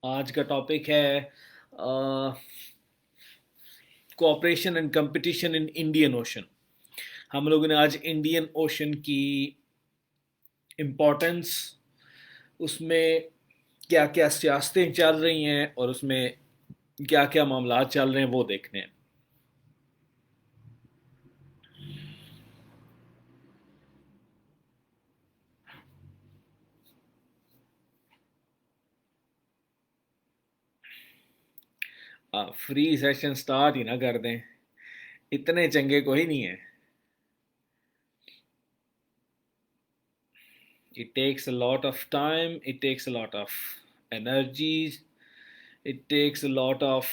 आज का टॉपिक है cooperation and competition in Indian ocean. हम लोगों ने आज इंडियन ओशन की इम्पोर्टेंस, उसमें क्या क्या सियासतें चल रही हैं और उसमें क्या क्या मामला चल रहे हैं वो देखने हैं। फ्री सेशन स्टार्ट ही ना कर दें, इतने चंगे कोई नहीं है। It takes a lot of time, it takes a lot of energy, it takes a lot of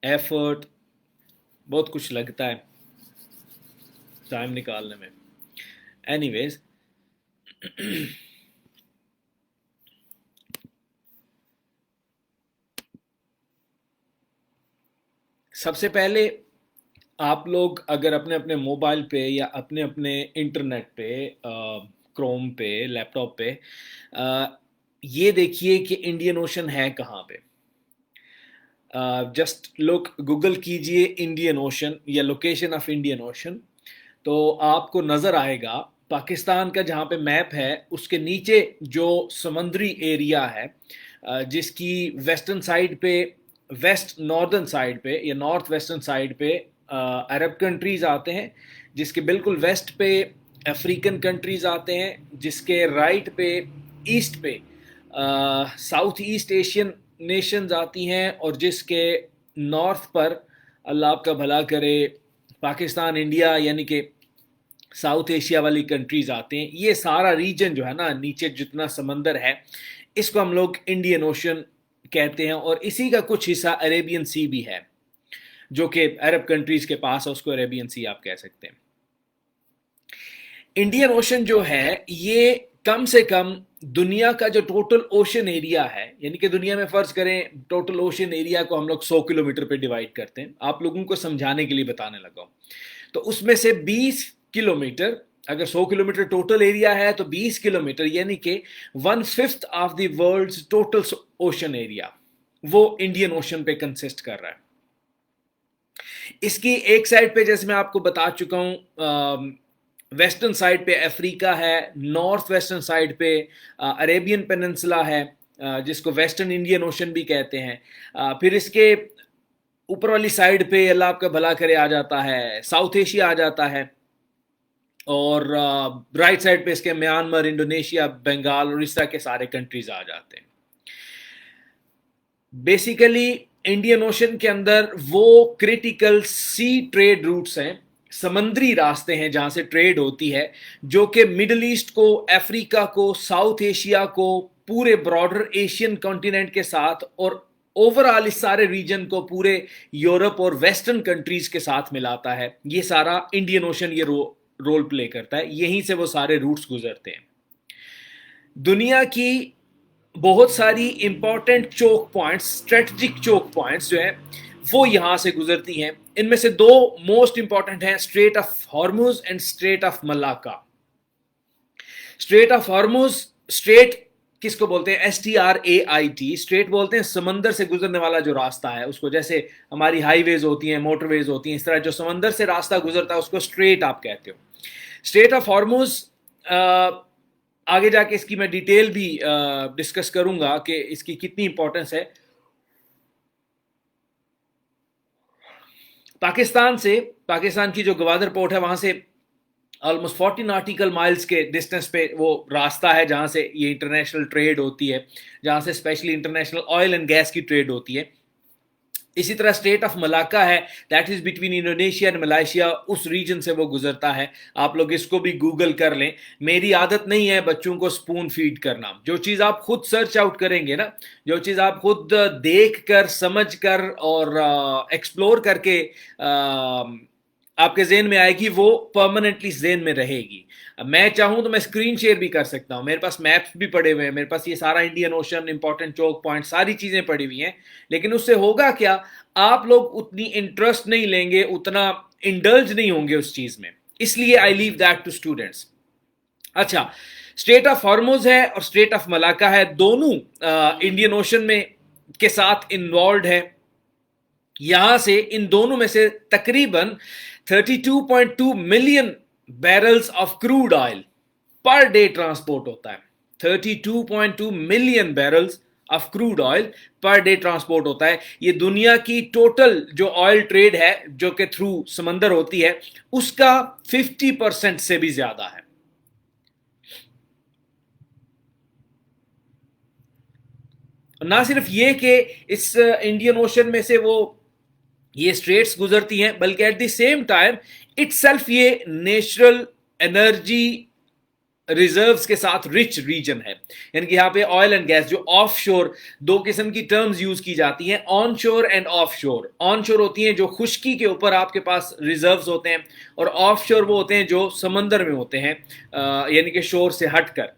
effort, बहुत कुछ लगता है टाइम निकालने में। एनीवेज, सबसे पहले आप लोग अगर अपने अपने मोबाइल पे या अपने अपने इंटरनेट पे, क्रोम पे, लैपटॉप पे, ये देखिए कि इंडियन ओशन है कहाँ पे। जस्ट लुक, गूगल कीजिए इंडियन ओशन या लोकेशन ऑफ इंडियन ओशन, तो आपको नज़र आएगा पाकिस्तान का जहाँ पे मैप है उसके नीचे जो समुद्री एरिया है, जिसकी वेस्टर्न साइड पे, वेस्ट नॉर्दर्न साइड पे या नॉर्थ वेस्टर्न साइड पे अरब कंट्रीज़ आते हैं, जिसके बिल्कुल वेस्ट पे अफ्रीकन कंट्रीज़ आते हैं, जिसके राइट पे ईस्ट पे साउथ ईस्ट एशियन नेशंस आती हैं, और जिसके नॉर्थ पर अल्लाह आपका भला करे पाकिस्तान, इंडिया यानी कि साउथ एशिया वाली कंट्रीज आते हैं। ये सारा रीजन जो है ना, नीचे जितना समंदर है, इसको हम लोग इंडियन ओशन कहते हैं, और इसी का कुछ हिस्सा अरेबियन सी भी है, जो कि अरब कंट्रीज के पास है, उसको अरेबियन सी आप कह सकते हैं। इंडियन ओशन जो है ये कम से कम दुनिया का जो टोटल ओशन एरिया है, यानी कि दुनिया में फर्ज करें टोटल ओशन एरिया को हम लोग 100 किलोमीटर पे डिवाइड करते हैं, आप लोगों को समझाने के लिए बताने लगा हूं, तो उसमें से 20 किलोमीटर, अगर 100 किलोमीटर टोटल एरिया है तो 20 किलोमीटर यानी कि 1/5 of the world total ocean area वो इंडियन ओशन पे कंसिस्ट कर रहा है। इसकी एक साइड पे, जैसे मैं आपको बता चुका हूं, वेस्टर्न साइड पे अफ्रीका है, नॉर्थ वेस्टर्न साइड पे अरेबियन पेनिनसुला है, जिसको वेस्टर्न इंडियन ओशन भी कहते हैं। फिर इसके ऊपर वाली साइड पे अल्लाह आपका भला करे आ जाता है साउथ एशिया आ जाता है, और राइट साइड पे इसके म्यांमार, इंडोनेशिया, बंगाल और इस तरह के सारे कंट्रीज आ जाते हैं। बेसिकली इंडियन ओशन के अंदर वो क्रिटिकल सी ट्रेड रूट्स हैं, समंदरी रास्ते हैं जहां से ट्रेड होती है, जो कि मिडल ईस्ट को, अफ्रीका को, साउथ एशिया को, पूरे ब्रॉडर एशियन कॉन्टिनेंट के साथ, और ओवरऑल इस सारे रीजन को पूरे यूरोप और वेस्टर्न कंट्रीज के साथ मिलाता है। ये सारा इंडियन ओशन ये रोल प्ले करता है, यहीं से वो सारे रूट्स गुजरते हैं। दुनिया की बहुत सारी important choke points, strategic choke points जो है वो यहां से गुजरती हैं। इनमें से दो मोस्ट इंपॉर्टेंट हैं, straight of Hormuz and straight of Malacca. Straight of Hormuz, straight किसको बोलते हैं? STRAIT, स्ट्रेट बोलते हैं समंदर से गुजरने वाला जो रास्ता है उसको, जैसे हमारी हाईवेज होती हैं, मोटरवेज होती हैं, इस तरह जो समंदर से रास्ता गुजरता है उसको स्ट्रेट आप कहते हो। स्ट्रेट ऑफ हॉर्मुज, आगे जाके इसकी मैं डिटेल भी डिस्कस करूंगा कि इसकी कितनी इंपॉर्टेंस है। पाकिस्तान से, पाकिस्तान की जो गवादर पोर्ट है वहां से ऑलमोस्ट 40 नॉटिकल माइल्स के डिस्टेंस पे वो रास्ता है जहां से ये इंटरनेशनल ट्रेड होती है, जहां से specially international oil and gas की ट्रेड होती है। इसी तरह स्टेट ऑफ मलाका है, that is between Indonesia and Malaysia, उस रीजन से वो गुजरता है। आप लोग इसको भी गूगल कर लें। मेरी आदत नहीं है बच्चों को स्पून फीड करना, जो चीज़ आप खुद सर्च आउट करेंगे ना, जो चीज़ आप खुद देख कर, समझ कर और एक्सप्लोर करके आपके जेन में आएगी, वो परमानेंटली जेन में रहेगी। मैं चाहूं तो मैं स्क्रीन शेयर भी कर सकता हूं, मेरे पास मैप्स भी पड़े हुए हैं, मेरे पास ये सारा Indian Ocean, important choke point, सारी चीजें पड़ी हुई हैं। लेकिन उससे होगा क्या, आप लोग उतनी इंटरेस्ट नहीं लेंगे, उतना इंडल्ज नहीं होंगे उस चीज में, इसलिए I leave that to students. अच्छा, स्ट्रेट ऑफ हॉर्मुज है और स्ट्रेट ऑफ मलाका है, दोनों इंडियन ओशन में के साथ इन्वॉल्व है। यहां से इन दोनों में से तकरीबन 32.2 million barrels of crude oil per day transport होता है। 32.2 million barrels of crude oil per day transport होता है। ये दुनिया की टोटल जो ऑयल ट्रेड है जो कि थ्रू समंदर होती है उसका 50% से भी ज्यादा है। ना सिर्फ ये कि इस इंडियन ओशन में से वो ये स्ट्रेट्स गुजरती हैं, बल्कि eight the same time itself ये नेचुरल एनर्जी रिजर्व्स के साथ रिच रीजन है। यानी कि यहां पे ऑयल एंड गैस जो ऑफ शोर, दो किस्म की टर्म्स यूज की जाती हैं, ऑन शोर एंड ऑफ शोर। ऑन शोर होती हैं जो खुश्की के ऊपर आपके पास रिजर्व्स होते हैं, और ऑफ शोर वो होते हैं जो समंदर में होते हैं, यानी कि शोर से हटकर।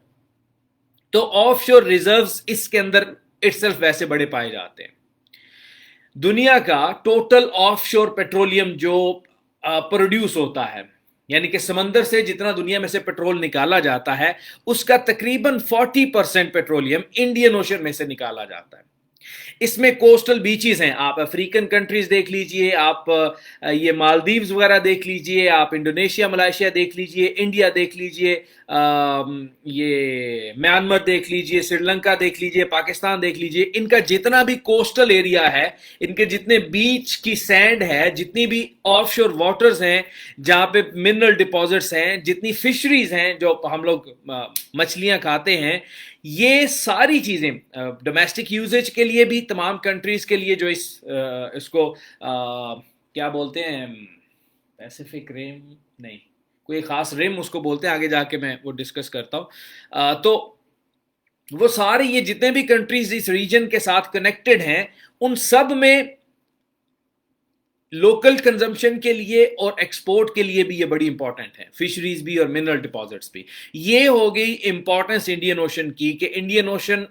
तो ऑफ शोर रिजर्व्स इसके अंदर इटसेल्फ वैसे बड़े पाए जाते हैं। दुनिया का टोटल ऑफशोर पेट्रोलियम जो प्रोड्यूस होता है, यानी कि समंदर से जितना दुनिया में से पेट्रोल निकाला जाता है उसका तकरीबन 40% पेट्रोलियम इंडियन ओशन में से निकाला जाता है। इसमें कोस्टल बीचेस हैं, आप अफ्रीकन कंट्रीज देख लीजिए, आप ये मालदीव्स वगैरह देख लीजिए, आप इंडोनेशिया मलेशिया देख लीजिए, इंडिया देख लीजिए, ये म्यांमार देख लीजिए, श्रीलंका देख लीजिए, पाकिस्तान देख लीजिए। इनका जितना भी कोस्टल एरिया है, इनके जितने बीच की सैंड है, जितनी भी ऑफशोर वाटर्स हैं जहां पे मिनरल डिपॉजिट्स हैं, जितनी फिशरीज हैं जो हम लोग मछलियां खाते हैं, ये सारी चीजें डोमेस्टिक यूजेज के लिए भी तमाम कंट्रीज के लिए जो इसको क्या बोलते हैं, पैसिफिक रिम नहीं, कोई खास रिम उसको बोलते हैं, आगे जाके मैं वो डिस्कस करता हूं। तो वो सारे ये जितने भी कंट्रीज इस रीजन के साथ कनेक्टेड हैं, उन सब में लोकल कंजम्पशन के लिए और एक्सपोर्ट के लिए भी ये बड़ी इंपॉर्टेंट है, फिशरीज भी और मिनरल डिपॉजिट्स भी। ये हो गई इंपॉर्टेंस इंडियन ओशन की, कि इंडियन ओशन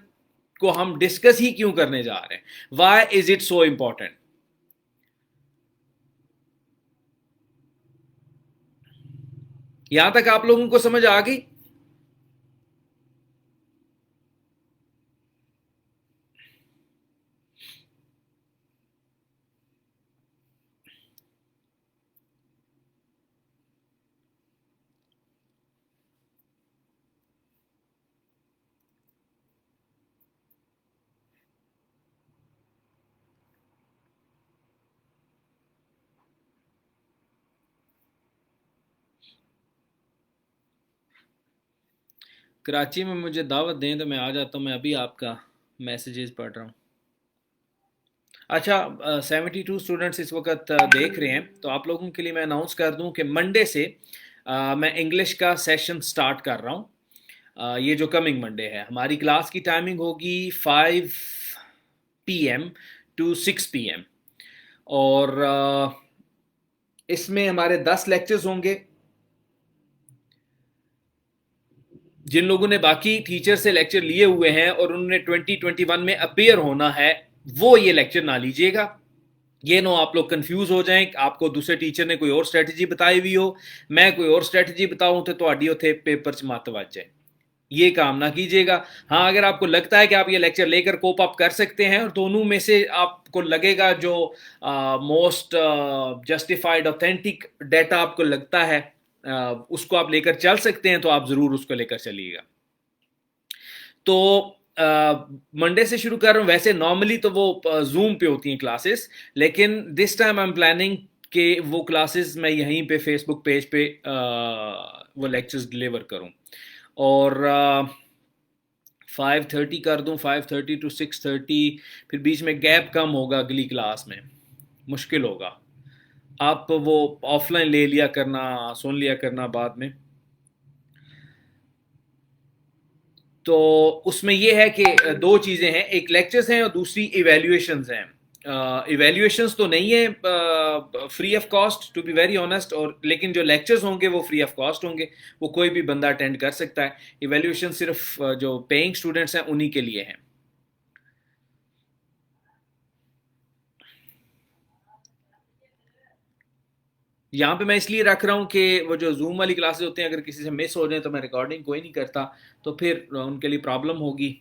को हम डिस्कस ही क्यों करने जा रहे हैं, why is it so important. यहां तक आप लोगों को समझ आ गई? कराची में मुझे दावत दें तो मैं आ जाता हूँ, मैं अभी आपका मैसेजेस पढ़ रहा हूँ। अच्छा, 72 स्टूडेंट्स इस वक्त देख रहे हैं, तो आप लोगों के लिए मैं अनाउंस कर दूं कि मंडे से मैं इंग्लिश का सेशन स्टार्ट कर रहा हूं। ये जो कमिंग मंडे है, हमारी क्लास की टाइमिंग होगी 5 PM टू 6 PM, और इसमें हमारे 10 लेक्चर्स होंगे। जिन लोगों ने बाकी टीचर से लेक्चर लिए हुए हैं और उन्होंने 2021 में अपेयर होना है, वो ये लेक्चर ना लीजिएगा। ये नो आप लोग कंफ्यूज हो जाएं, आपको दूसरे टीचर ने कोई और स्ट्रेटजी बताई हुई हो, मैं कोई और स्ट्रेटजी बताऊं तो ਤੁਹਾਡੀ ਉੱਥੇ पेपर च मत ਵੱਜ जाए। ये काम ना कीजिएगा। हाँ, अगर आपको लगता है कि आप ये लेक्चर लेकर कोप अप कर सकते हैं और दोनों में से आपको लगेगा जो मोस्ट जस्टिफाइड ऑथेंटिक डाटा आपको लगता है उसको आप लेकर चल सकते हैं, तो आप जरूर उसको लेकर चलिएगा। तो मंडे से शुरू कर रहा हूँ। वैसे नॉर्मली तो वो जूम पे होती हैं क्लासेस, लेकिन this time I am planning कि वो क्लासेस मैं यहीं पे फेसबुक पेज पे वो लेक्चर्स डिलीवर करूँ, और 5:30 कर दूँ, 5:30 टू 6:30, फिर बीच में गैप कम होगा, अगली क्लास में मुश्किल होगा। आप वो ऑफलाइन ले लिया करना, सुन लिया करना बाद में। तो उसमें ये है कि दो चीज़ें हैं, एक लेक्चर्स हैं और दूसरी इवेल्युएशंस हैं। इवेल्युएशंस तो नहीं है free of cost, to be very honest, और लेकिन जो लेक्चर्स होंगे वो फ्री ऑफ कॉस्ट होंगे, वो कोई भी बंदा अटेंड कर सकता है। इवेल्युएशन सिर्फ जो पेइंग स्टूडेंट्स हैं उन्हीं के लिए हैं। यहाँ पे मैं इसलिए रख रहा हूँ कि वो जो जूम वाली क्लासेस होती हैं अगर किसी से मिस हो जाए तो मैं रिकॉर्डिंग कोई नहीं करता, तो फिर उनके लिए प्रॉब्लम होगी।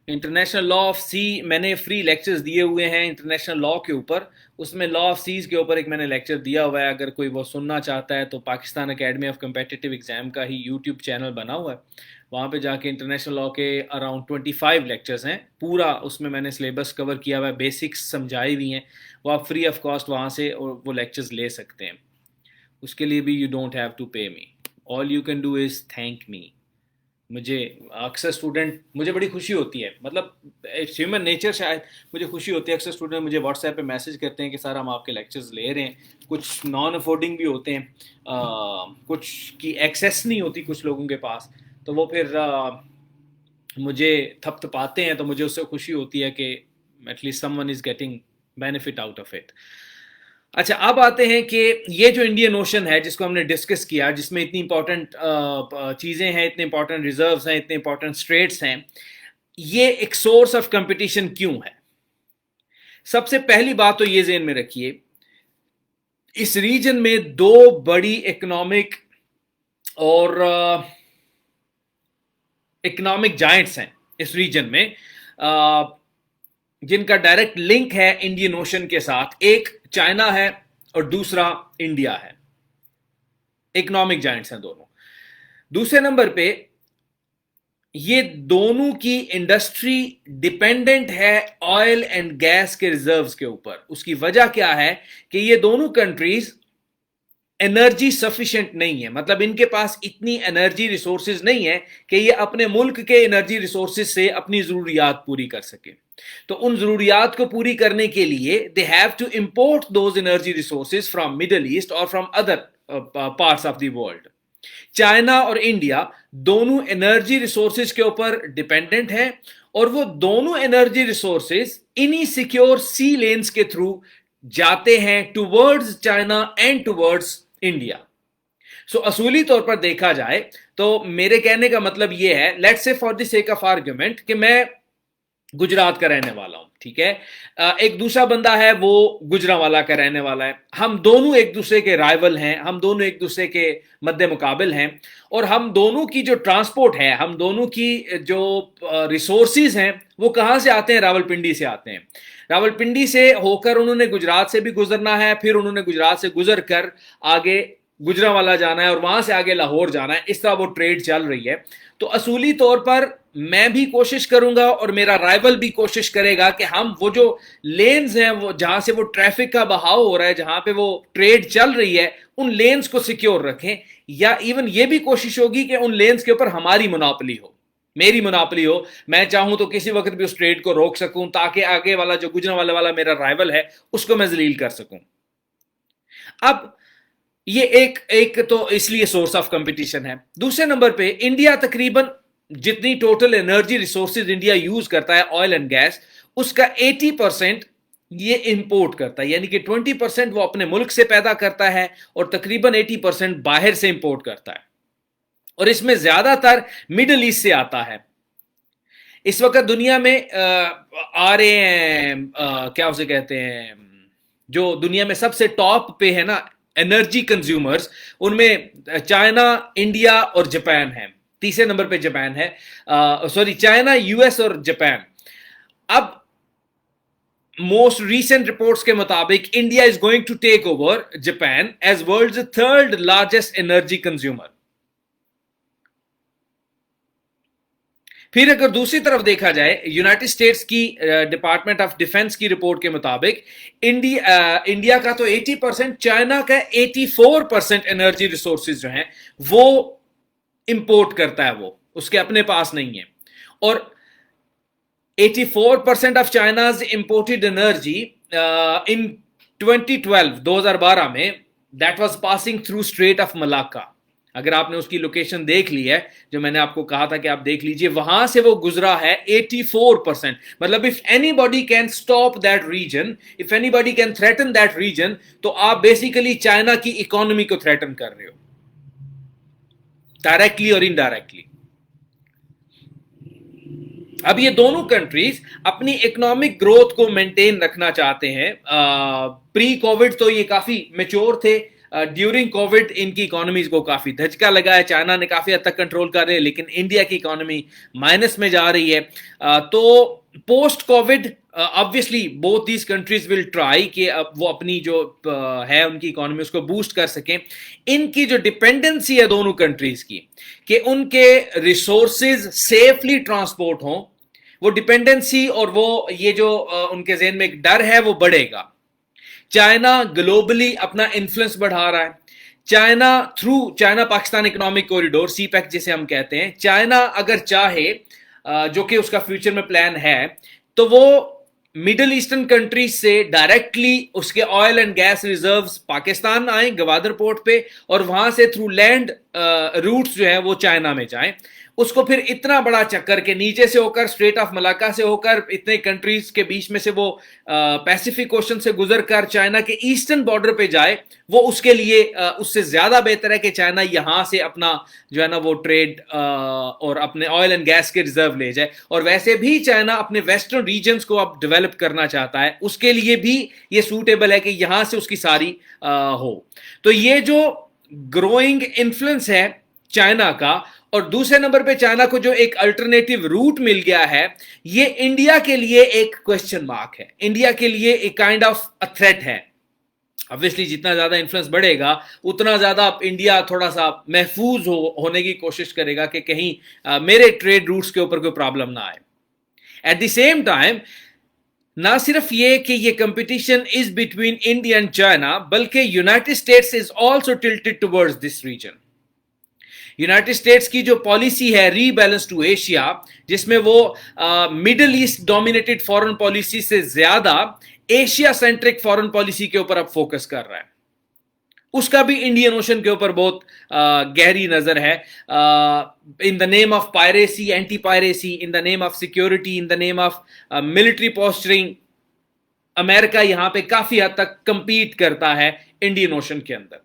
इंटरनेशनल लॉ ऑफ सी मैंने फ्री लेक्चर्स दिए हुए हैं इंटरनेशनल लॉ के ऊपर, उसमें लॉ ऑफ सीज के ऊपर एक मैंने लेक्चर दिया हुआ है, अगर कोई वो सुनना चाहता है तो Pakistan academy of competitive exam का ही यूट्यूब चैनल बना हुआ है, वहाँ पे जाके इंटरनेशनल लॉ के अराउंड 25 लेक्चर्स हैं, पूरा उसमें मैंने सिलेबस कवर किया हुआ है, बेसिक्स समझाई हुई हैं, वो आप फ्री ऑफ कॉस्ट वहाँ से और वो लेक्चर्स ले सकते हैं। उसके लिए भी you don't have to pay me, all you can do is thank me. मुझे अक्सर स्टूडेंट, मुझे बड़ी खुशी होती है, मतलब इट्स ह्यूमन नेचर शायद, मुझे खुशी होती है अक्सर स्टूडेंट मुझे व्हाट्सएप पे मैसेज करते हैं कि सर हम आपके लेक्चर्स ले रहे हैं, कुछ नॉन अफोर्डिंग भी होते हैं, कुछ की एक्सेस नहीं होती कुछ लोगों के पास, तो वो फिर मुझे थपथपाते हैं, तो मुझे उससे खुशी होती है कि at least someone is getting benefit out of it. अच्छा, अब आते हैं कि ये जो इंडियन ओशन है जिसको हमने डिस्कस किया, जिसमें इतनी इंपॉर्टेंट चीज़ें हैं, इतने इंपॉर्टेंट रिजर्व्स हैं, इतने इंपॉर्टेंट स्ट्रेट्स हैं, ये एक सोर्स ऑफ कंपटीशन क्यों है? सबसे पहली बात तो ये ज़हन में रखिए, इस रीजन में दो बड़ी इकोनॉमिक और इकोनॉमिक जायंट्स हैं इस रीजन में, जिनका डायरेक्ट लिंक है इंडियन ओशन के साथ। एक चाइना है और दूसरा इंडिया है, इकोनॉमिक जायंट्स हैं दोनों। दूसरे नंबर पे ये दोनों की इंडस्ट्री डिपेंडेंट है ऑयल एंड गैस के रिजर्व्स के ऊपर। उसकी वजह क्या है कि ये दोनों कंट्रीज एनर्जी सफिशिएंट नहीं है, मतलब इनके पास इतनी एनर्जी रिसोर्सेज नहीं है कि ये अपने मुल्क के एनर्जी रिसोर्सेज से अपनी जरूरियात पूरी कर सके। तो उन जरूरियात को पूरी करने के लिए they have to import those energy resources from Middle East और from other parts of the world. China और इंडिया दोनों एनर्जी रिसोर्सेज के ऊपर डिपेंडेंट है, और वो दोनों एनर्जी रिसोर्सेज इन्हीं सिक्योर सी लेन्स के थ्रू जाते हैं towards China and towards India. So असूली तौर पर देखा जाए तो मेरे कहने का मतलब यह है, let's say for the sake of argument कि मैं गुजरात का रहने वाला हूं, ठीक है, एक दूसरा बंदा है वो गुजरांवाला का रहने वाला है, हम दोनों एक दूसरे के राइवल हैं, हम दोनों एक दूसरे के मद्दे मुकाबिल हैं, और हम दोनों की जो ट्रांसपोर्ट है, हम दोनों की जो रिसोर्सेज हैं वो कहां से आते हैं? रावलपिंडी से आते हैं। रावलपिंडी से होकर उन्होंने गुजरात से भी गुजरना है, फिर उन्होंने गुजरात से गुजर कर आगे गुजरांवाला जाना है और वहां से आगे लाहौर जाना है, इस तरह वो ट्रेड चल रही है। तो असूली तौर पर मैं भी कोशिश करूंगा और मेरा राइवल भी कोशिश करेगा कि हम वो जो लेन्स हैं, वो जहां से वो ट्रैफिक का बहाव हो रहा है, जहां पे वो ट्रेड चल रही है, उन लेन्स को सिक्योर रखें, या इवन ये भी कोशिश होगी कि उन लेन्स के ऊपर हमारी मोनोपोली हो, मेरी मोनोपोली हो। मैं चाहूं तो किसी वक्त भी उस ट्रेड को रोक सकूं, ताकि आगे वाला जो गुजरांवाला वाला मेरा राइवल है उसको मैं जलील कर सकूं। अब ये एक तो इसलिए सोर्स ऑफ कंपटीशन है। दूसरे नंबर पे इंडिया तकरीबन जितनी total energy resources India use करता है ऑयल एंड गैस, उसका 80% ये इंपोर्ट करता है, यानी कि 20% वो अपने मुल्क से पैदा करता है और तकरीबन 80% बाहर से इंपोर्ट करता है, और इसमें ज्यादातर मिडल ईस्ट से आता है। इस वक्त दुनिया में आ रहे हैं क्या उसे कहते हैं, जो दुनिया में सबसे टॉप पे है ना एनर्जी कंज्यूमर्स, उनमें चाइना, इंडिया और जापान है। तीसरे नंबर पे जापान है, सॉरी चाइना, यूएस और जापान। अब मोस्ट रीसेंट रिपोर्ट्स के मुताबिक India is going to take over Japan as world's third largest energy consumer. फिर अगर दूसरी तरफ देखा जाए, यूनाइटेड स्टेट्स की डिपार्टमेंट ऑफ डिफेंस की रिपोर्ट के मुताबिक इंडिया का तो 80%, चाइना का 84% एनर्जी रिसोर्सेज जो हैं वो इंपोर्ट करता है, वो उसके अपने पास नहीं है। और 84% of China's imported energy in 2012 में that was passing through straight of Malacca. अगर आपने उसकी लोकेशन देख ली है, जो मैंने आपको कहा था कि आप देख लीजिए, वहां से वो गुजरा है 84%। मतलब if anybody can stop that region, if anybody can threaten that region, तो आप बेसिकली चाइना की इकोनॉमी को थ्रेटन कर रहे हो, डायरेक्टली और इनडायरेक्टली। अब ये दोनों कंट्रीज अपनी इकोनॉमिक ग्रोथ को मेंटेन रखना चाहते हैं। प्री कोविड तो ये काफी मेच्योर थे, ड्यूरिंग कोविड इनकी इकोनॉमीज को काफी धचका लगा है, चाइना ने काफी हद तक कंट्रोल कर रहे हैं, लेकिन इंडिया की इकोनॉमी माइनस में जा रही है। तो post Covid obviously both these countries will try कि अब वो अपनी जो है उनकी इकोनॉमी उसको बूस्ट कर सकें। इनकी जो डिपेंडेंसी है दोनों कंट्रीज की कि उनके रिसोर्सेज सेफली ट्रांसपोर्ट हों, वो डिपेंडेंसी और वो ये जो उनके ज़हन में एक डर है वो बढ़ेगा। चाइना ग्लोबली अपना इन्फ्लुएंस बढ़ा रहा है। China through China Pakistan economic corridor CPEC जिसे हम कहते हैं, चाइना अगर चाहे जो कि उसका फ्यूचर में प्लान है, तो वो मिडिल ईस्टर्न कंट्रीज से डायरेक्टली उसके oil and gas reserves Pakistan आए गवादर पोर्ट पे, और वहां से थ्रू लैंड रूट्स जो है वो चाइना में जाएं। उसको फिर इतना बड़ा चक्कर के नीचे से होकर स्ट्रेट ऑफ मलाका से होकर इतने कंट्रीज के बीच में से वो पैसिफिक ओशन से गुजर कर चाइना के ईस्टर्न बॉर्डर पे जाए, वो उसके लिए उससे ज्यादा बेहतर है कि चाइना यहां से अपना जो है ना वो ट्रेड और अपने ऑयल एंड गैस के रिजर्व ले जाए। और वैसे भी चाइना अपने वेस्टर्न रीजन्स को अब डेवलप करना चाहता है, उसके लिए भी ये सूटेबल है कि यहां से उसकी सारी हो। तो ये जो ग्रोइंग इन्फ्लुएंस है चाइना का, और दूसरे नंबर पे चाइना को जो एक अल्टरनेटिव रूट मिल गया है, ये इंडिया के लिए एक क्वेश्चन मार्क है, इंडिया के लिए एक काइंड ऑफ अ थ्रेट है। ऑब्वियसली जितना ज्यादा इन्फ्लुएंस बढ़ेगा उतना ज्यादा इंडिया थोड़ा सा महफूज होने की कोशिश करेगा कि कहीं मेरे ट्रेड रूट्स के ऊपर कोई प्रॉब्लम ना आए। एट द सेम टाइम ना सिर्फ ये कि ये competition is between India and China, बल्कि United States is also tilted towards this region. United States की जो पॉलिसी है रीबैलेंस टू एशिया, जिसमें वो Middle East dominated foreign policy से ज्यादा एशिया सेंट्रिक फॉरेन पॉलिसी के ऊपर अब फोकस कर रहा है, उसका भी इंडियन ओशन के ऊपर बहुत गहरी नजर है। In the name of piracy, anti piracy, in the name of security, in the name of military posturing, America यहां पे काफी हद तक कंपीट करता है इंडियन ओशन के अंदर।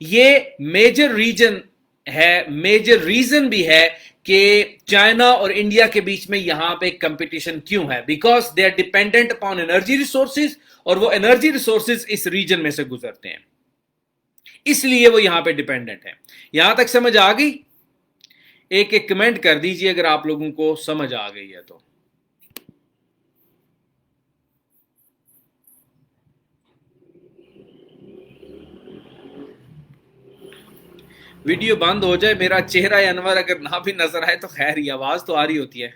ये मेजर रीजन है, मेजर रीजन भी है कि चाइना और इंडिया के बीच में यहां पे कंपटीशन क्यों है, because they are dependent upon energy resources, और वो एनर्जी रिसोर्सेज इस रीजन में से गुजरते हैं, इसलिए वो यहां पे डिपेंडेंट है। यहां तक समझ आ गई? एक एक कमेंट कर दीजिए अगर आप लोगों को समझ आ गई है तो। वीडियो बंद हो जाए, मेरा चेहरा अनवर अगर ना भी नजर आए तो खैर ही, आवाज तो आ रही होती है।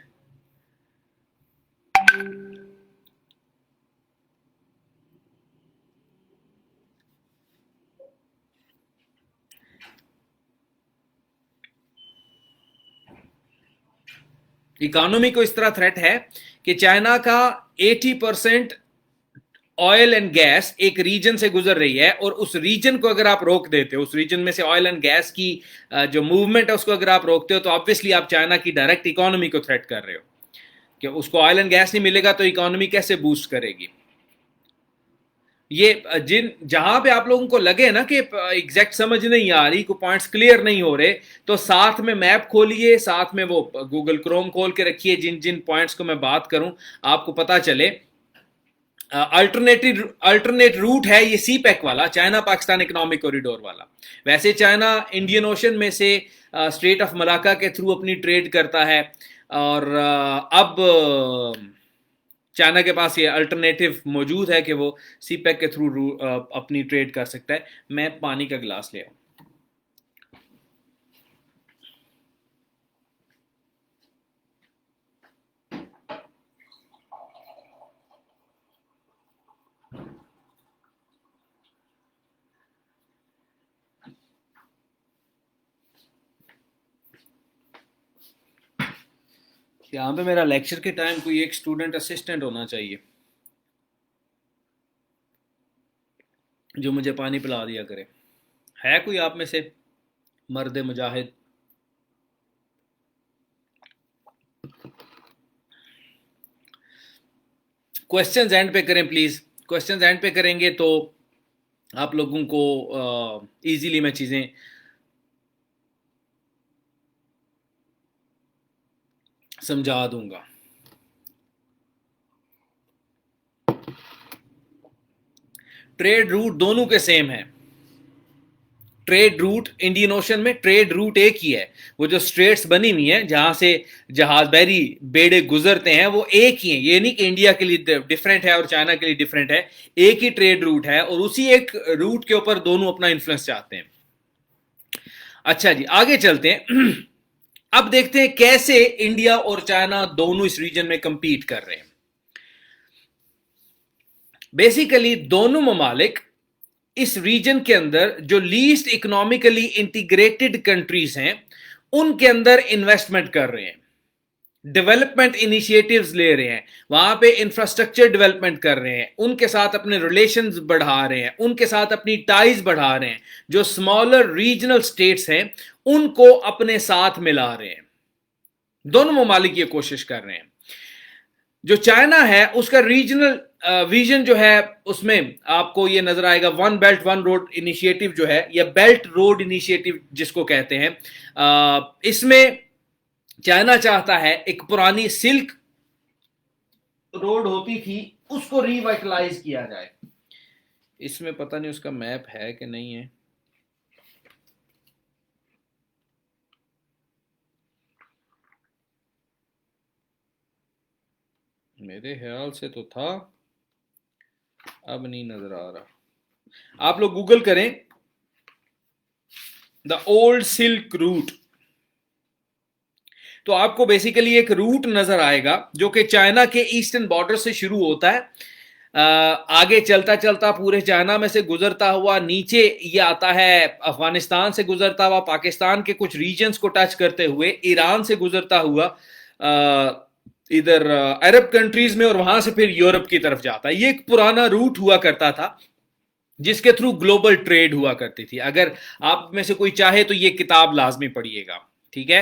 इकोनॉमी को इस तरह थ्रेट है कि चाइना का 80% ऑयल एंड गैस एक रीजन से गुजर रही है, और उस रीजन को अगर आप रोक देते हो, उस रीजन में से ऑयल एंड गैस की जो मूवमेंट है उसको अगर आप रोकते हो, तो ऑब्वियसली आप चाइना की डायरेक्ट इकोनॉमी को थ्रेट कर रहे हो कि उसको ऑयल एंड गैस नहीं मिलेगा तो इकोनॉमी कैसे बूस्ट करेगी। ये जहां पे आप लोगों को लगे ना कि एग्जैक्ट समझ नहीं आ रही, को पॉइंट्स क्लियर नहीं हो रहे, तो साथ में मैप खोलिए, साथ में वो गूगल क्रोम खोल के रखिए, जिन जिन पॉइंट्स को मैं बात करूं आपको पता चले। अल्टरनेट रूट है ये सीपैक वाला, चाइना पाकिस्तान इकोनॉमिक कॉरिडोर वाला। वैसे चाइना इंडियन ओशन में से स्ट्रेट ऑफ मलाका के थ्रू अपनी ट्रेड करता है, और अब चाइना के पास ये अल्टरनेटिव मौजूद है कि वो सीपैक के थ्रू अपनी ट्रेड कर सकता है। मैं पानी का गिलास ले आऊं। यहाँ पे मेरा लेक्चर के टाइम कोई एक स्टूडेंट असिस्टेंट होना चाहिए जो मुझे पानी पिला दिया करे। है कोई आप में से मर्द मुजाहिद? क्वेश्चंस एंड पे करें प्लीज, क्वेश्चंस एंड पे करेंगे तो आप लोगों को इजीली मैं चीजें समझा दूंगा। ट्रेड रूट दोनों के सेम है। ट्रेड रूट इंडियन ओशन में ट्रेड रूट एक ही है। वो जो स्ट्रेट्स बनी हुई है जहां से जहाज बैरी बेड़े गुजरते हैं वो एक ही है। ये नहीं कि इंडिया के लिए डिफरेंट है और चाइना के लिए डिफरेंट है। एक ही ट्रेड रूट है और उसी एक रूट के ऊपर दोनों अपना इन्फ्लुएंस चाहते हैं। अच्छा जी, आगे चलते हैं। अब देखते हैं कैसे इंडिया और चाइना दोनों इस रीजन में कंपीट कर रहे हैं। बेसिकली दोनों ममालिक इस रीजन के अंदर जो लीस्ट इकोनॉमिकली इंटीग्रेटेड कंट्रीज हैं उनके अंदर इन्वेस्टमेंट कर रहे हैं, डेवलपमेंट इनिशिएटिव्स ले रहे हैं, वहां पे इंफ्रास्ट्रक्चर डेवलपमेंट कर रहे हैं, उनके साथ अपने रिलेशंस बढ़ा रहे हैं, उनके साथ अपनी टाइज बढ़ा रहे हैं। जो स्मॉलर रीजनल स्टेट्स हैं उनको अपने साथ मिला रहे हैं। दोनों ममालिक ये कोशिश कर रहे हैं। जो चाइना है उसका रीजनल विजन जो है उसमें आपको ये नजर आएगा, one belt one road initiative जो है या बेल्ट रोड इनिशिएटिव जिसको कहते हैं, इसमें चाइना चाहता है एक पुरानी सिल्क रोड होती थी उसको रिवाइटलाइज किया जाए। इसमें पता नहीं उसका मैप है कि नहीं है। मेरे ख्याल से तो था, अब नहीं नजर आ रहा। आप लोग गूगल करें द ओल्ड सिल्क रूट, तो आपको बेसिकली एक रूट नजर आएगा जो कि चाइना के ईस्टर्न बॉर्डर से शुरू होता है, आगे चलता चलता पूरे चाइना में से गुजरता हुआ नीचे ये आता है, अफगानिस्तान से गुजरता हुआ पाकिस्तान के कुछ रीजन्स को टच करते हुए ईरान से गुजरता हुआ इधर अरब कंट्रीज में और वहां से फिर यूरोप की तरफ जाता है। ये एक पुराना रूट हुआ करता था जिसके थ्रू ग्लोबल ट्रेड हुआ करती थी। अगर आप में से कोई चाहे तो ये किताब लाजमी पढ़िएगा, ठीक है।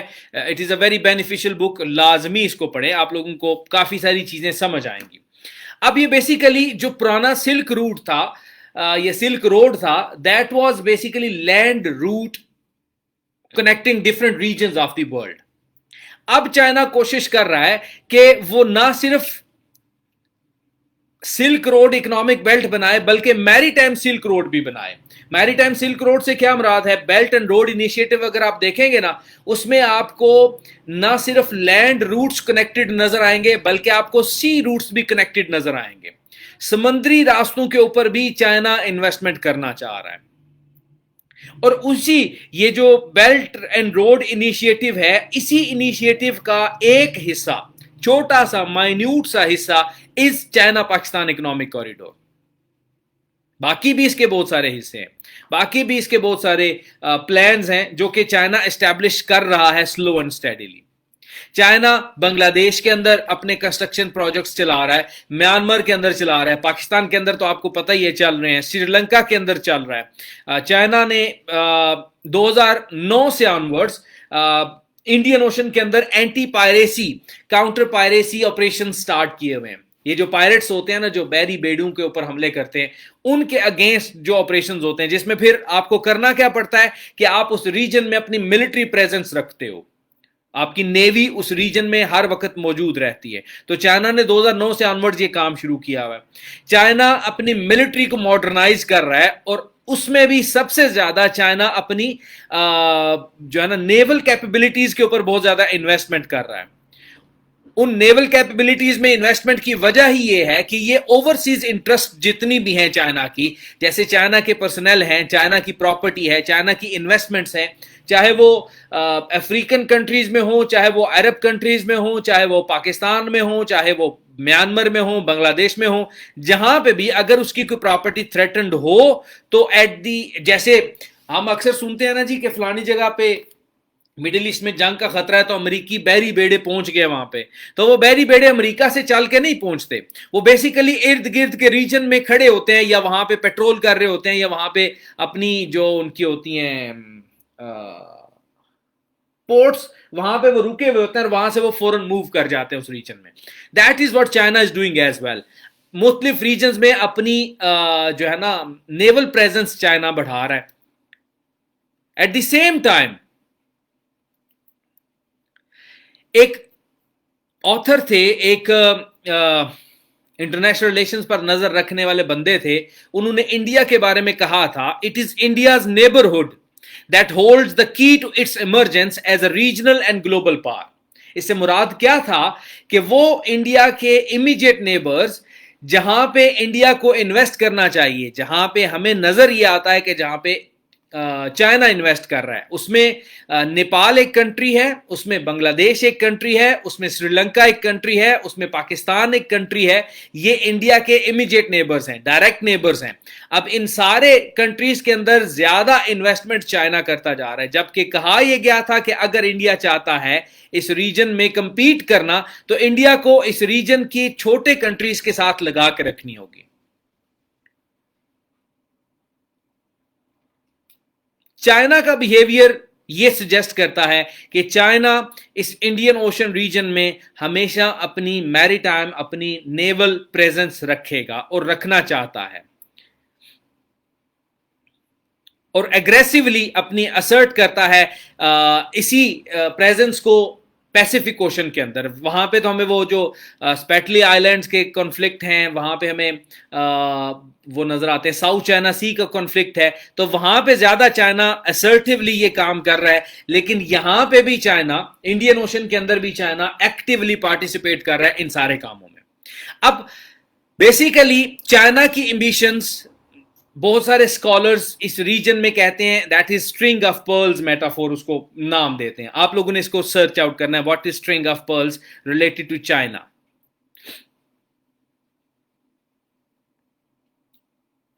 It is a very beneficial book, लाजमी इसको पढ़ें, आप लोगों को काफी सारी चीजें समझ आएंगी। अब ये बेसिकली जो पुराना सिल्क रूट था, ये सिल्क रोड था, that was basically land route connecting different regions of the world. अब चाइना कोशिश कर रहा है कि वो ना सिर्फ सिल्क रोड इकोनॉमिक बेल्ट बनाए बल्कि मैरीटाइम सिल्क रोड भी बनाए। मैरीटाइम सिल्क रोड से क्या मुराद है? बेल्ट एंड रोड इनिशिएटिव अगर आप देखेंगे ना, उसमें आपको ना सिर्फ लैंड रूट्स कनेक्टेड नजर आएंगे बल्कि आपको सी रूट्स भी कनेक्टेड नजर आएंगे। समुद्री रास्तों के ऊपर भी चाइना इन्वेस्टमेंट करना चाह रहा है। और उसी ये जो बेल्ट एंड रोड इनिशिएटिव है, इसी इनिशिएटिव का एक हिस्सा, छोटा सा माइन्यूट सा हिस्सा, is China Pakistan economic corridor. बाकी भी इसके बहुत सारे हिस्से हैं, बाकी भी इसके बहुत सारे प्लान्स हैं जो कि चाइना एस्टैब्लिश कर रहा है slow and steadily. China Bangladesh के अंदर अपने कंस्ट्रक्शन प्रोजेक्ट्स चला रहा है, म्यांमार के अंदर चला रहा है, पाकिस्तान के अंदर तो आपको पता ही है चल रहे हैं, श्रीलंका के अंदर चल रहा है। चाइना ने 2009 से ऑनवर्ड्स इंडियन ओशन के अंदर anti piracy, counter piracy operation start किए हुए हैं। ये जो पायरेट्स होते हैं ना, जो बैरी बेड़ों के ऊपर हमले करते हैं, उनके अगेंस्ट जो ऑपरेशंस होते हैं, जिसमें फिर आपको करना क्या पड़ता है कि आप उस रीजन में अपनी मिलिट्री प्रेजेंस रखते हो, आपकी नेवी उस रीजन में हर वक्त मौजूद रहती है। तो चाइना ने 2009 से ऑनवर्ड्स ये काम शुरू किया हुआ है। चाइना अपनी मिलिट्री को मॉडर्नाइज कर रहा है और उसमें भी सबसे ज्यादा चाइना अपनी जो है ना नेवल कैपेबिलिटीज के ऊपर बहुत ज्यादा इन्वेस्टमेंट कर रहा है। उन नेवल कैपेबिलिटीज में इन्वेस्टमेंट की वजह ही ये है कि ये ओवरसीज इंटरेस्ट जितनी भी हैं चाइना की, जैसे चाइना के पर्सनल हैं, चाइना की प्रॉपर्टी है, चाइना की इन्वेस्टमेंट्स हैं, चाहे वो अफ्रीकन कंट्रीज में हो, चाहे वो अरब कंट्रीज में हो, चाहे वो पाकिस्तान में हो, चाहे वो म्यांमार में हो, बांग्लादेश में हो, जहां पे भी अगर उसकी कोई प्रॉपर्टी थ्रेटन्ड हो तो एट दी, जैसे हम अक्सर सुनते हैं ना जी कि फलानी जगह पे मिडिल ईस्ट में जंग का खतरा है तो अमेरिकी बैरी बेड़े पहुंच गए वहां पे, तो वो बैरी बेड़े अमेरिका से चल के नहीं पहुंचते, वो बेसिकली इर्द गिर्द के रीजन में खड़े होते हैं या वहां पे पेट्रोल कर रहे होते हैं या वहां पे अपनी जो उनकी होती हैं पोर्ट्स, वहां पे वो रुके हुए होते हैं और वहां से वो फौरन मूव कर जाते हैं उस रीजन में। That is what China is doing as well. मुख्तलिफ रीजन में अपनी जो है ना नेवल प्रेजेंस चाइना बढ़ा रहा है। एट द सेम टाइम एक ऑथर थे, एक इंटरनेशनल रिलेशंस पर नजर रखने वाले बंदे थे, उन्होंने इंडिया के बारे में कहा था, it is India's neighbourhood that holds the key to its emergence as a regional and global power. इससे मुराद क्या था कि वो इंडिया के इमीडिएट नेबर्स, जहां पे इंडिया को इन्वेस्ट करना चाहिए, जहां पे हमें नजर ये आता है कि जहां पे चाइना इन्वेस्ट कर रहा है, उसमें नेपाल एक कंट्री है, उसमें बांग्लादेश एक कंट्री है, उसमें श्रीलंका एक कंट्री है, उसमें पाकिस्तान एक कंट्री है। ये इंडिया के इमीडिएट नेबर्स हैं, डायरेक्ट नेबर्स हैं। अब इन सारे कंट्रीज के अंदर ज्यादा इन्वेस्टमेंट चाइना करता जा रहा है, जबकि कहा यह गया था कि अगर इंडिया चाहता है इस रीजन में कंपीट करना तो इंडिया को इस रीजन की छोटे कंट्रीज के साथ लगा के रखनी होगी। चाइना का बिहेवियर यह सजेस्ट करता है कि चाइना इस इंडियन ओशन रीजन में हमेशा अपनी मैरीटाइम, अपनी नेवल प्रेजेंस रखेगा और रखना चाहता है, और एग्रेसिवली अपनी असर्ट करता है इसी प्रेजेंस को पैसिफिक ओशन के अंदर। वहां पे तो हमें वो जो स्पेटली आइलैंड्स के कॉन्फ्लिक्ट हैं, वहां पे हमें वो नजर आते हैं, साउथ चाइना सी का कॉन्फ्लिक्ट है, तो वहां पे ज्यादा चाइना असर्टिवली ये काम कर रहा है। लेकिन यहां पे भी चाइना, इंडियन ओशन के अंदर भी चाइना एक्टिवली पार्टिसिपेट कर रहा है इन सारे कामों में। अब बेसिकली चाइना की एम्बिशंस, बहुत सारे स्कॉलर्स इस रीजन में कहते हैं that is string of pearls metaphor, उसको नाम देते हैं। आप लोगों ने इसको सर्च आउट करना है, what is string of pearls related to China.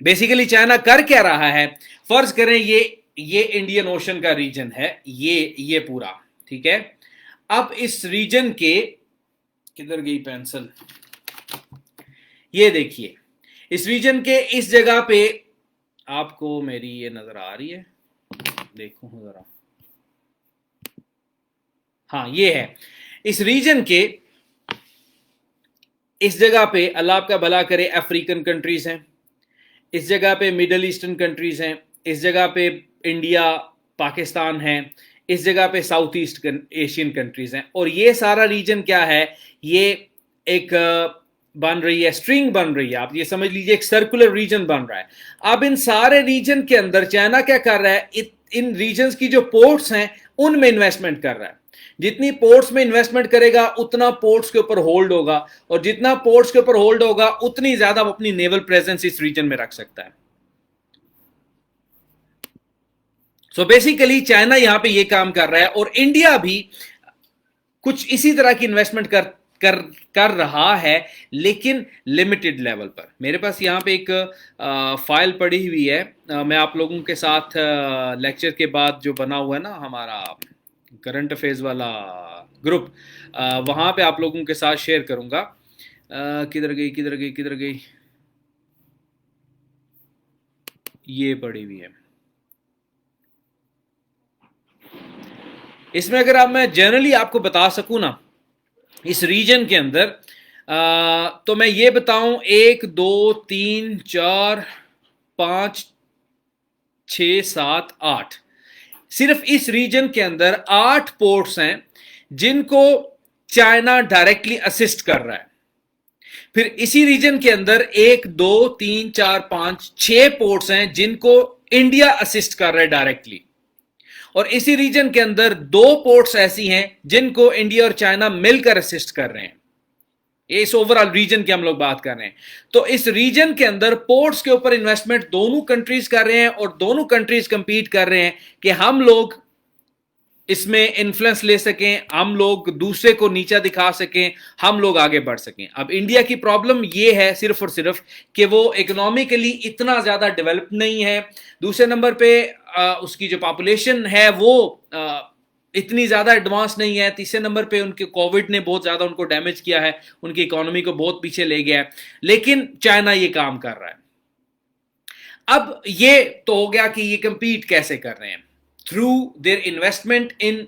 Basically China कर क्या रहा है, फर्ज करें ये इंडियन ओशन का रीजन है, ये पूरा ठीक है। अब इस रीजन के, किधर गई पेंसिल, ये देखिए, इस रीजन के इस जगह पे आपको मेरी ये नजर आ रही है, देखो जरा, हाँ ये है। इस रीजन के इस जगह पे अल्लाह आपका भला करे अफ्रीकन कंट्रीज हैं, इस जगह पे मिडल ईस्टर्न कंट्रीज हैं, इस जगह पे इंडिया पाकिस्तान है, इस जगह पे साउथ ईस्ट एशियन कंट्रीज हैं। और ये सारा रीजन क्या है, ये एक बन रही है, स्ट्रिंग बन रही है, आप ये समझ लीजिए एक सर्कुलर रीजन बन रहा है। अब इन सारे रीजन के अंदर चाइना क्या कर रहा है, इन रीजन्स की जो पोर्ट्स हैं उनमें इन्वेस्टमेंट कर रहा है। जितनी पोर्ट्स में इन्वेस्टमेंट करेगा उतना पोर्ट्स के ऊपर होल्ड होगा, और जितना पोर्ट्स के ऊपर होल्ड होगा उतनी ज्यादा वो अपनी नेवल प्रेजेंस इस रीजन में रख सकता है। सो बेसिकली चाइना यहां पे ये काम कर रहा है, और इंडिया भी कुछ इसी तरह की इन्वेस्टमेंट कर रहा है, लेकिन लिमिटेड लेवल पर। मेरे पास यहाँ पे एक फाइल पड़ी हुई है, मैं आप लोगों के साथ लेक्चर के बाद जो बना हुआ है ना हमारा करंट अफेयर्स वाला ग्रुप, वहाँ पे आप लोगों के साथ शेयर करूँगा। किधर गई, ये पड़ी हुई है। इसमें अगर आप, मैं जनरली आपको बता सकूँ ना, इस रीजन के अंदर तो मैं ये बताऊं, 1 2 3 4 5 6 7 8, सिर्फ इस रीजन के अंदर 8 पोर्ट्स हैं जिनको चाइना डायरेक्टली असिस्ट कर रहा है। फिर इसी रीजन के अंदर 1 2 3 4 5 6 पोर्ट्स हैं जिनको इंडिया असिस्ट कर रहा है डायरेक्टली, और इसी रीजन के अंदर 2 पोर्ट्स ऐसी हैं जिनको इंडिया और चाइना मिलकर असिस्ट कर रहे हैं। इस ओवरऑल रीजन की हम लोग बात कर रहे हैं। तो इस रीजन के अंदर पोर्ट्स के ऊपर इन्वेस्टमेंट दोनों कंट्रीज कर रहे हैं, और दोनों कंट्रीज कंपीट कर रहे हैं कि हम लोग इसमें इन्फ्लुएंस ले सकें, हम लोग दूसरे को नीचा दिखा सकें, हम लोग आगे बढ़ सकें। अब इंडिया की प्रॉब्लम यह है सिर्फ और सिर्फ कि वो इकोनॉमिकली इतना ज्यादा डेवलप नहीं है। दूसरे नंबर पे उसकी जो पॉपुलेशन है वो इतनी ज्यादा एडवांस नहीं है। तीसरे नंबर पे उनके कोविड ने बहुत ज्यादा उनको डैमेज किया है, उनकी इकोनॉमी को बहुत पीछे ले गया है। लेकिन चाइना ये काम कर रहा है। अब ये तो हो गया कि ये कंपीट कैसे कर रहे हैं, through their investment in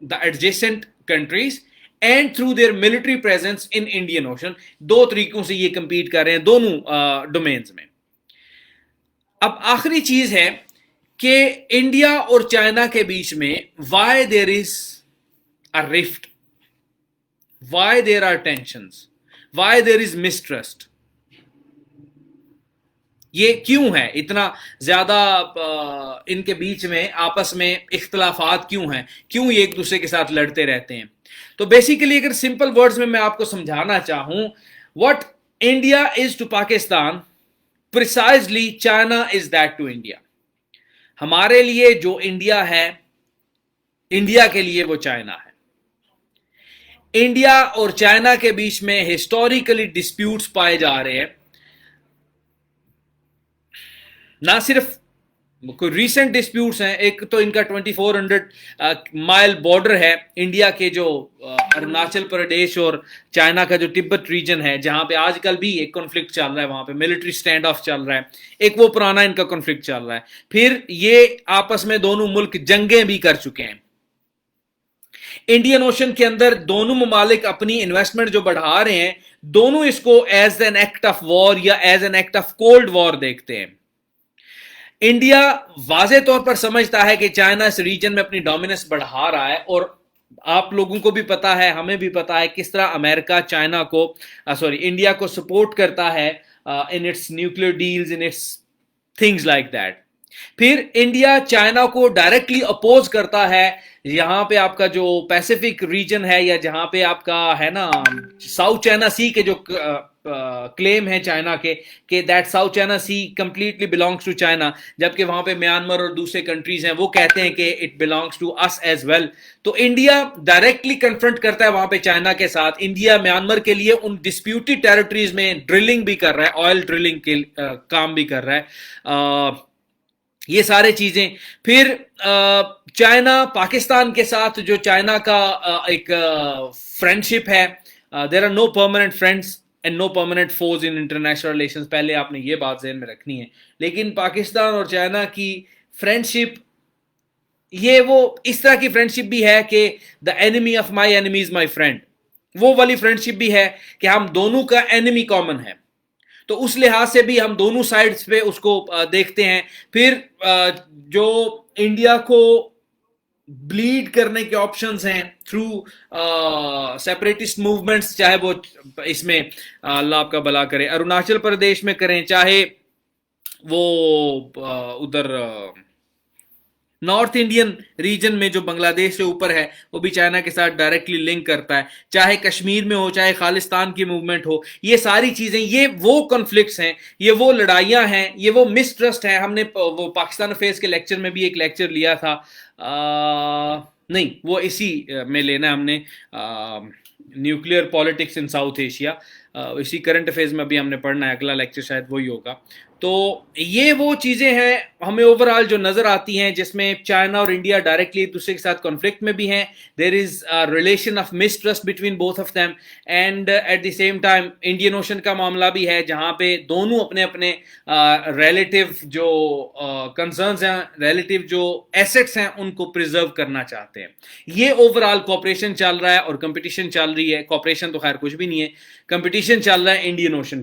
the adjacent countries and through their military presence in Indian ocean. 2 तरीकों से ये कंपीट कर रहे हैं दोनों डोमेन्स में। अब आखिरी चीज है कि इंडिया और चाइना के बीच में why there is a rift. Why there are tensions, why there is mistrust, ये क्यों है इतना ज्यादा इनके बीच में आपस में इख्तलाफात क्यों हैं, क्यों ये एक दूसरे के साथ लड़ते रहते हैं। तो बेसिकली अगर सिंपल वर्ड्स में मैं आपको समझाना चाहूं, what India is to Pakistan, precisely China is that to India. हमारे लिए जो इंडिया है, इंडिया के लिए वो चाइना है। इंडिया और चाइना के बीच में हिस्टोरिकली डिस्प्यूट्स पाए जा रहे हैं, ना सिर्फ कोई रीसेंट डिस्प्यूट्स हैं, एक तो इनका 2400 माइल बॉर्डर है इंडिया के, जो अरुणाचल प्रदेश और चाइना का जो तिब्बत रीजन है, जहां पे आजकल भी एक कॉन्फ्लिक्ट चल रहा है, वहां पे मिलिट्री स्टैंड ऑफ चल रहा है, एक वो पुराना इनका कॉन्फ्लिक्ट चल रहा है। फिर ये आपस में दोनों मुल्क जंगें भी कर चुके हैं। इंडियन ओशन के अंदर दोनों ममालिक अपनी इन्वेस्टमेंट जो बढ़ा रहे हैं, दोनों इसको as an act of war या as an act of cold war देखते हैं। इंडिया वाजे तौर पर समझता है कि चाइना इस रीजन में अपनी डोमिनेंस बढ़ा रहा है, और आप लोगों को भी पता है, हमें भी पता है किस तरह अमेरिका चाइना को इंडिया को सपोर्ट करता है in its nuclear deals, in its things like that. फिर इंडिया चाइना को डायरेक्टली अपोज करता है, यहां पे आपका जो पैसिफिक रीजन है, या जहां पे आपका है ना साउथ चाइना सी के जो क्लेम है चाइना के that South China Sea completely belongs to China, जबकि वहां पे म्यांमार और दूसरे कंट्रीज हैं वो कहते हैं कि it belongs to us as well. तो इंडिया डायरेक्टली कन्फ्रंट करता है वहां पे चाइना के साथ। इंडिया म्यांमार के लिए उन डिस्प्यूटेड टेरिटरीज में ड्रिलिंग भी कर रहा है, ऑयल ड्रिलिंग के काम भी कर रहा है, ये सारे चीजें। फिर चाइना पाकिस्तान के साथ जो चाइना का एक फ्रेंडशिप है, there are no permanent friends and no permanent foes in international relations, पहले आपने ये बात ज़हन में रखनी है। लेकिन पाकिस्तान और चाइना की फ्रेंडशिप, ये वो इस तरह की फ्रेंडशिप भी है कि the enemy of my enemy is my friend, वो वाली फ्रेंडशिप भी है कि हम दोनों का एनिमी कॉमन है, तो उस लिहाज से भी हम दोनों साइड्स पे उसको देखते हैं। फिर जो इंडिया को ब्लीड करने के ऑप्शंस हैं थ्रू सेपरेटिस्ट मूवमेंट्स, चाहे वो इसमें अल्लाह आपका भला करे अरुणाचल प्रदेश में करें, चाहे वो उधर नॉर्थ इंडियन रीजन में जो बांग्लादेश से ऊपर है, वो भी चाइना के साथ डायरेक्टली लिंक करता है, चाहे कश्मीर में हो, चाहे खालिस्तान की मूवमेंट हो, ये सारी चीजें, ये वो कॉन्फ्लिक्ट्स हैं, ये वो लड़ाइयां हैं, ये वो मिसट्रस्ट है। हमने वो पाकिस्तान अफेयर्स के लेक्चर में भी एक लेक्चर लिया था, नहीं वो इसी में लेना है हमने, nuclear politics in south Asia, इसी करंट अफेयर्स में भी हमने पढ़ना है, अगला लेक्चर शायद वही होगा। तो ये वो चीज़ें हैं हमें ओवरऑल जो नज़र आती हैं, जिसमें चाइना और इंडिया डायरेक्टली एक दूसरे के साथ कॉन्फ्लिक्ट में भी हैं, there is a relation of mistrust between both of them, and at the same time Indian Ocean का मामला भी है, जहाँ पे दोनों अपने अपने रिलेटिव जो कंसर्न्स हैं, रिलेटिव जो एसेट्स हैं, उनको प्रिजर्व करना चाहते हैं। ये ओवरऑल कॉपरेशन चल रहा है और कंपटीशन चल रही है, कॉपरेशन तो खैर कुछ भी नहीं है, कंपटीशन चल रहा है इंडियन ओशन